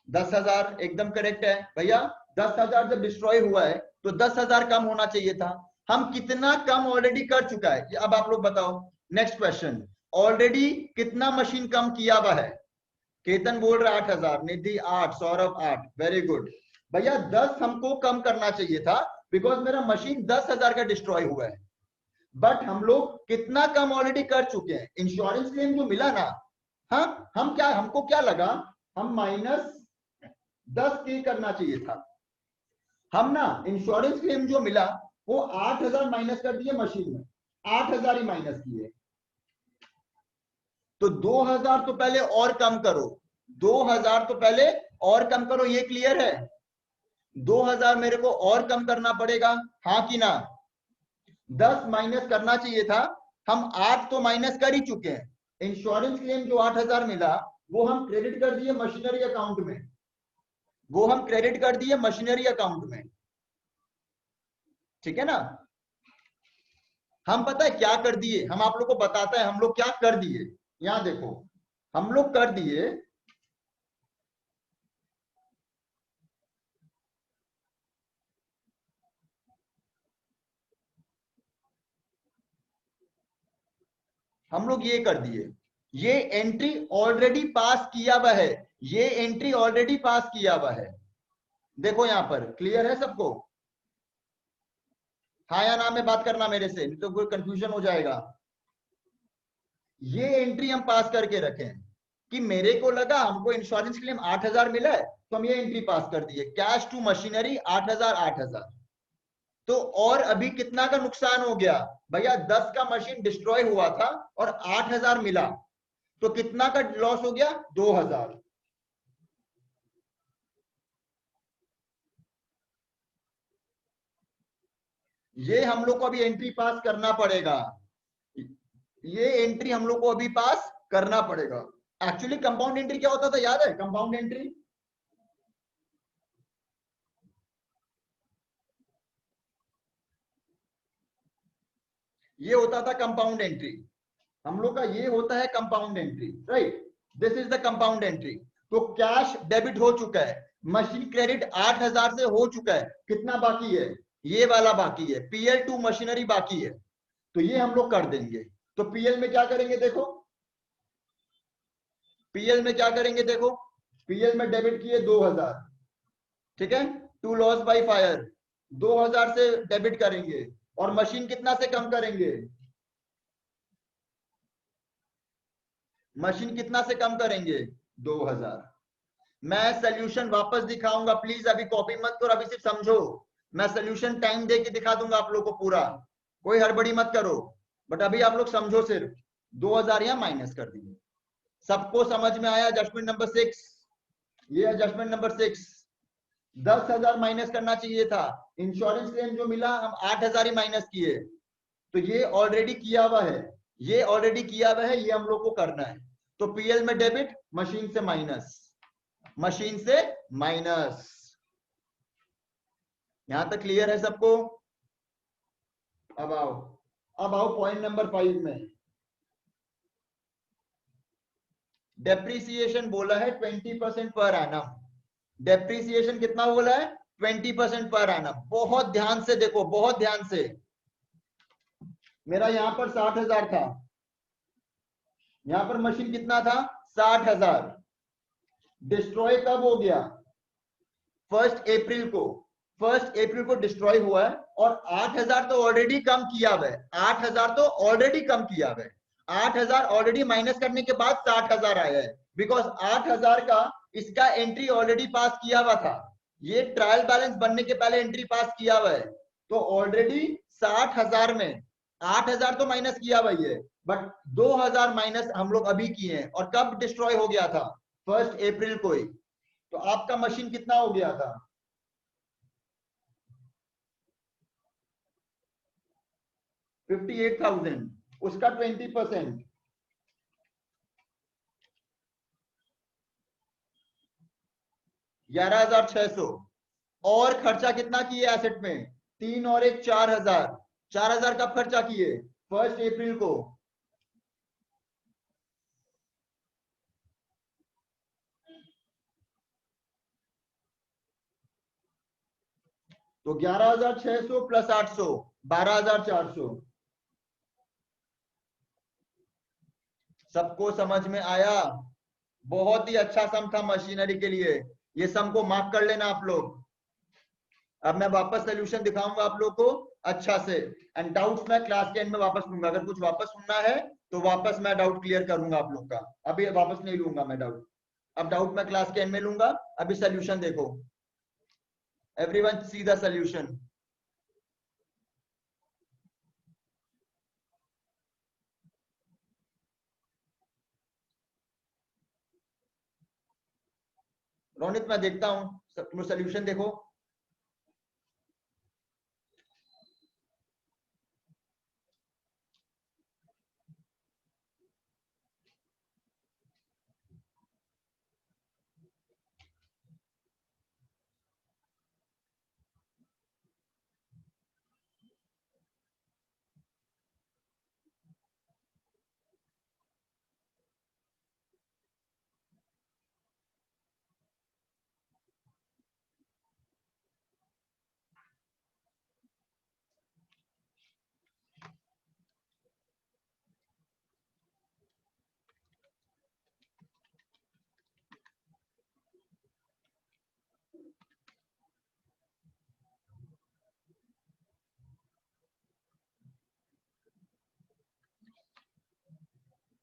10,000 एकदम करेक्ट है भैया। 10,000 जब डिस्ट्रॉय हुआ है तो 10,000 कम होना चाहिए था। हम कितना कम ऑलरेडी कर चुका है, अब आप लोग बताओ। नेक्स्ट क्वेश्चन, ऑलरेडी कितना मशीन कम किया हुआ है? केतन बोल रहा 8,000, निधि 8, सौरभ 8, वेरी गुड। भैया 10 हमको कम करना चाहिए था, बिकॉज मेरा मशीन 10,000 का डिस्ट्रॉय हुआ है। बट हम लोग कितना कम ऑलरेडी कर चुके हैं? इंश्योरेंस क्लेम जो मिला ना, हाँ, हम क्या, हमको क्या लगा, हम -10 के करना चाहिए था। हम ना इंश्योरेंस क्लेम जो मिला वो 8,000 माइनस कर दिए मशीन में, 8,000 ही माइनस किए। तो 2,000 तो पहले और कम करो, 2,000 तो पहले और कम करो, ये क्लियर है? 2,000 मेरे को और कम करना पड़ेगा, हाँ कि ना? 10 माइनस करना चाहिए था, हम 8 तो माइनस कर ही चुके हैं। इंश्योरेंस क्लेम जो 8,000 मिला वो हम क्रेडिट कर दिए मशीनरी अकाउंट में, वो हम क्रेडिट कर दिए मशीनरी अकाउंट में, ठीक है ना? हम पता है क्या कर दिए, हम आप लोग को बताते हैं हम लोग क्या कर दिए। यहां देखो, हम लोग कर दिए, हम लोग ये कर दिए, ये एंट्री ऑलरेडी पास किया हुआ है, ये एंट्री ऑलरेडी पास किया हुआ है। देखो यहां पर क्लियर है सबको? हाँ या ना में बात करना मेरे से, नहीं तो कोई कंफ्यूजन हो जाएगा। ये एंट्री हम पास करके रखें कि मेरे को लगा हमको इंश्योरेंस क्लेम 8,000 मिला है, तो हम ये एंट्री पास कर दिए, कैश टू मशीनरी 8,000 8,000। तो और अभी कितना का नुकसान हो गया भैया? 10 का मशीन डिस्ट्रॉय हुआ था और 8,000 मिला, तो कितना का लॉस हो गया? 2,000। ये हम लोग को अभी एंट्री पास करना पड़ेगा, ये एंट्री हम लोग को अभी पास करना पड़ेगा। एक्चुअली कंपाउंड एंट्री क्या होता था, याद है कंपाउंड एंट्री? ये होता था कंपाउंड एंट्री, हम लोग का ये होता है compound entry, right? This is the compound entry. तो कैश डेबिट हो चुका है, मशीन क्रेडिट 8,000 से हो चुका है, कितना बाकी है? ये वाला बाकी है, पीएल टू मशीनरी बाकी है, तो ये हम लोग कर देंगे। तो पीएल में क्या करेंगे देखो, पीएल में क्या करेंगे देखो, पीएल में डेबिट किए 2,000, ठीक है, टू लॉस बाई फायर 2,000 से डेबिट करेंगे, और मशीन कितना से कम करेंगे? मशीन कितना से कम करेंगे? 2,000। मैं सोल्यूशन वापस दिखाऊंगा, प्लीज अभी कॉपी मत करो, अभी सिर्फ समझो। मैं सोल्यूशन टाइम दे के दिखा दूंगा आप लोग को पूरा, कोई हड़बड़ी मत करो। बट अभी आप लोग समझो, सिर्फ 2,000 यहां माइनस कर दिए। सबको समझ में आया? एडजस्टमेंट नंबर 6, ये एडजस्टमेंट नंबर 6। 10,000 माइनस करना चाहिए था, इंश्योरेंस क्लेम जो मिला हम 8,000 ही माइनस किए, तो ये ऑलरेडी किया हुआ है, ये ऑलरेडी किया हुआ है, ये हम लोग को करना है। तो पीएल में डेबिट, मशीन से माइनस, मशीन से माइनस। यहां तक क्लियर है सबको? अब आओ, अब आओ पॉइंट नंबर 5 में। डेप्रीसिएशन बोला है 20% पर एनम। डेप्रीसिएशन कितना बोला है? 20% पर एनम। बहुत ध्यान से देखो, बहुत ध्यान से। मेरा यहां पर 60,000 था, यहां पर मशीन कितना था? 60,000। डिस्ट्रॉय कब हो गया? 1 अप्रैल को, 1 अप्रैल को डिस्ट्रॉय हुआ है, और 8,000 तो ऑलरेडी कम किया हुआ है, 8,000 तो ऑलरेडी कम किया हुआ है। 8,000 ऑलरेडी माइनस करने के बाद 60,000 आया है, बिकॉज 8,000 का इसका एंट्री ऑलरेडी पास किया हुआ था, ये ट्रायल बैलेंस बनने के पहले एंट्री पास किया हुआ है। तो ऑलरेडी 60,000 में 8,000 तो माइनस किया हुआ है, बट 2,000 माइनस हम लोग अभी किए हैं। और कब डिस्ट्रॉय हो गया था? 1 अप्रैल को ही। तो आपका मशीन कितना हो गया था? 58,000, उसका 20%, 11,600 और खर्चा कितना किए एसेट में 3 और 1 4,000 4,000 कब खर्चा किए 1 अप्रैल को। तो 11,600 प्लस 800 12,400। सबको समझ में आया? बहुत ही अच्छा सम था मशीनरी के लिए, ये सम को मार्क कर लेना आप लोग। अब मैं वापस सोल्यूशन दिखाऊंगा आप लोग को अच्छा से, एंड डाउट्स मैं क्लास के एंड में वापस लूंगा। अगर कुछ वापस सुनना है तो वापस मैं डाउट क्लियर करूंगा आप लोग का, अभी वापस नहीं लूंगा मैं डाउट। अब डाउट मैं क्लास के एंड में लूंगा, अभी सोल्यूशन देखो। Everyone see the solution. Ronit मैं देखता हूँ, तुम सोल्यूशन देखो।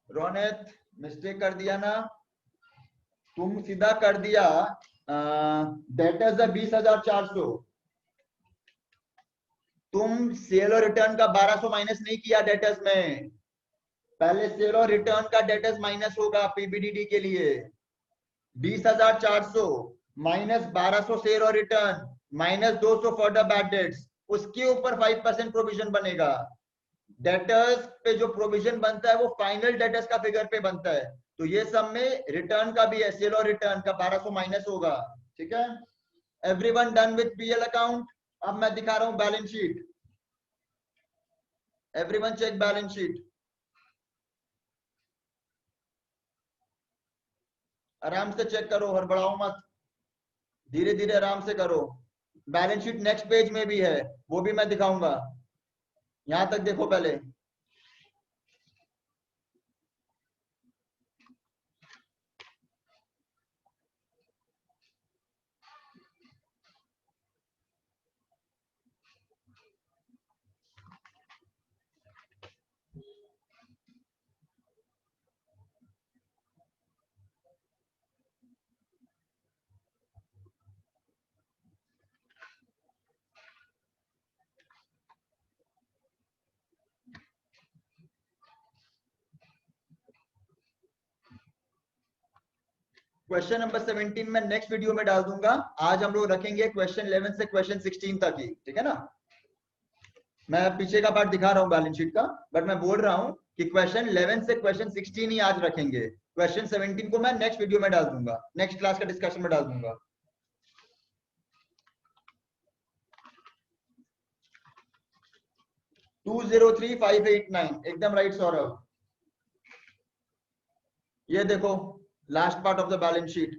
रोनित मिस्टेक कर दिया ना तुम, सीधा कर दिया डेटर्स 20,400। तुम सेल और रिटर्न का 1200 माइनस नहीं किया डेटर्स में। पहले सेल और रिटर्न का डेटर्स माइनस होगा पीबीडीडी के लिए। 20,400 माइनस 1200 सेल और return minus 200 for the bad debts, उसके ऊपर 5% प्रोविजन बनेगा। डेटर्स पे जो प्रोविजन बनता है वो फाइनल डेटर्स का फिगर पे बनता है। तो ये सब में रिटर्न का भी है, सेल और रिटर्न का 1200 माइनस होगा। ठीक है, everyone done with PL account? अब मैं दिखा रहा हूं balance sheet. Everyone check balance sheet. आराम से चेक करो, हड़बड़ाओ मत, धीरे धीरे आराम से करो। बैलेंस शीट नेक्स्ट पेज में भी है, वो भी मैं दिखाऊंगा। यहां तक देखो पहले। क्वेश्चन नंबर 17 में नेक्स्ट वीडियो में डाल दूंगा। आज हम लोग रखेंगे क्वेश्चन 11 से क्वेश्चन 16 तक ही, ठीक है ना। मैं पीछे का पार्ट दिखा रहा हूँ बैलेंस शीट का, बट मैं बोल रहा हूँ कि क्वेश्चन 11 से क्वेश्चन 16 ही आज रखेंगे। क्वेश्चन 17 को मैं नेक्स्ट वीडियो में डाल दूंगा, नेक्स्ट क्लास का डिस्कशन में डाल दूंगा। टू 203,589 एकदम राइट सौरभ। ये देखो last part of the balance sheet.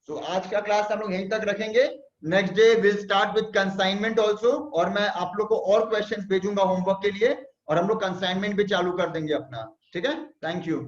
तो आज का क्लास हम लोग यहीं तक रखेंगे। Next day will start with consignment also, और मैं आप लोग को और क्वेश्चंस भेजूंगा होमवर्क के लिए, और हम लोग कंसाइनमेंट भी चालू कर देंगे अपना। ठीक है, थैंक यू।